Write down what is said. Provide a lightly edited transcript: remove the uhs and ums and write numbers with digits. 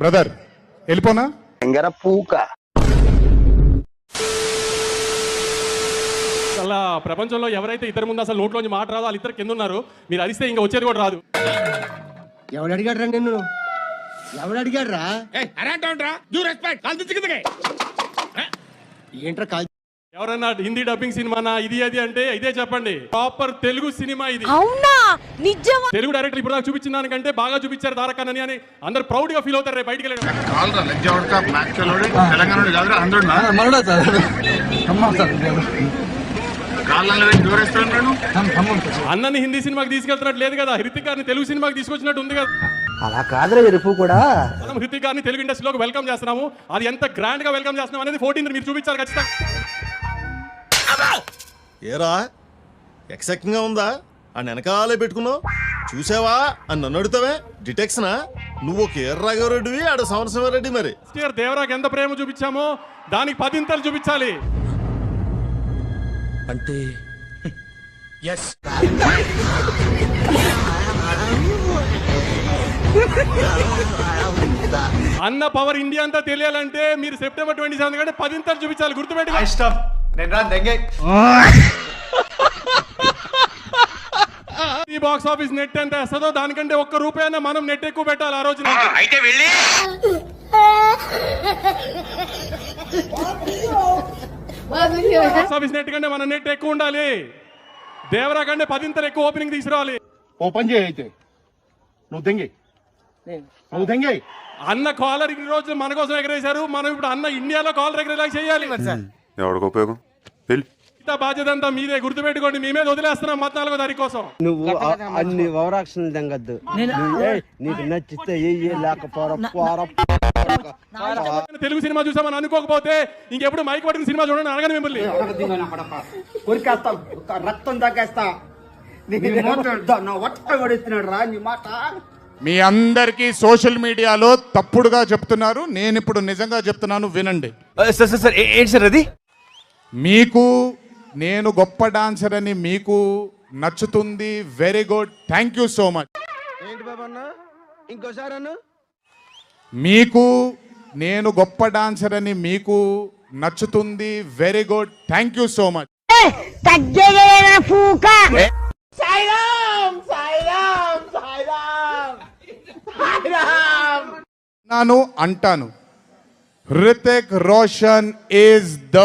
Brother వెళ్ళిపోనా పూక అలా ప్రపంచంలో ఎవరైతే ఇద్దరు ముందు అసలు నోట్లోంచి మాట రాదు వాళ్ళు ఇద్దరు కింద ఉన్నారు. మీరు అరిస్తే ఇంకా వచ్చేది కూడా రాదు. ఎవడు అడిగాడు రా నిన్ను? ఎవడు అడిగాడు రా? ఏంట్రా కాల్? ఎవరన్నా హిందీ డబ్బింగ్ సినిమానా ఇది అది అంటే ఇదే చెప్పండి. ప్రాపర్ తెలుగు సినిమా ఇది. అవునా? నిజమా? తెలుగు డైరెక్టర్ ఇప్పుడు దాకా చూపించిన దానికంటే బాగా చూపించారు తారకన్నని అని అందరు ప్రౌడ్ గా ఫీల్ అవుతారు. రేపు బయటికి వెళ్ళి అన్నని హిందీ సినిమాకి తీసుకెళ్తున్నట్టు లేదు కదా, హృతిక్ గారిని తెలుగు సినిమాకి తీసుకొచ్చినట్టు ఉంది కదా. అలా కాదురా ఎరుపు కూడా. మనం హృతిక్ గారిని తెలుగు ఇండస్ట్రీలోకి వెల్కమ్ చేస్తున్నాము. అది ఎంత గ్రాండ్ గా వెల్కమ్ చేస్తున్నాం అనేది 14th మీరు చూపించాలి ఖచ్చితంగా. ఏరా ఎక్సెక్టింగ్ గా ఉందా? ఆ వెనకాలే పెట్టుకున్నావు చూసావా అని నన్ను అడుగుతావే? డిటెక్షనా? నువ్వు ఒక ఎర్రాఘవరెడ్డివి, ఆడ సంవత్సరం మరి. దేవరాకి ఎంత ప్రేమ చూపించామో దానికి 10 చూపించాలి. అంటే అన్న పవర్ ఇండియా అంతా తెలియాలంటే మీరు సెప్టెంబర్ 27 కంటే 10 చూపించాలి. గుర్తుపెట్టి ఈ బాక్స్ ఆఫీస్ నెట్ ఎంత వేస్తుందో దానికంటే ₹1 మనం నెట్ ఎక్కువ పెట్టాలి ఆ రోజున. అయితే వెళ్ళి బాక్స్ ఆఫీస్ నెట్ కంటే మన నెట్ ఎక్కువ ఉండాలి. దేవరా కంటే 10 ఎక్కువ ఓపెనింగ్ తీసుకురావాలి. ఓపెన్ చేయి అయితే నువ్వు దెంగే అన్న కాలర్ ఇన్ని రోజులు మన కోసం ఎగరేశారు. మనం ఇప్పుడు అన్న ఇండియాలో కాలర్ ఎగరేలా చేయాలి. ఎవరికి ఉపయోగం? బాధ్యత అంతా మీదే. గుర్తుపెట్టుకోండి, మీ మీద వదిలేస్తున్నాం 14వ తారీఖు కోసం. నువ్వు అన్ని ఓవరాక్షన్ దంగద్దు. నీకు నచ్చితే తెలుగు సినిమా చూసామని అనుకోకపోతే ఇంకెప్పుడు మైక్ పట్టిన సినిమా చూడండి అడగను మిమ్మల్ని. రక్తం తగ్గేస్తా. మీ అందరికీ సోషల్ మీడియాలో తప్పుడుగా చెప్తున్నారు. నేను ఇప్పుడు నిజంగా చెప్తున్నాను, వినండి. అది మీకు నేను గొప్ప డాన్సర్ అని మీకు నచ్చుతుంది. Very good, thank you so much. ఏంటి బాబు అన్న? ఇంకోసారి అన్న. మీకు నేను గొప్ప డాన్సర్ అని మీకు నచ్చుతుంది. Very good, thank you so much. నాను అంటాను, హృతిక్ రోషన్ ఈజ్ ద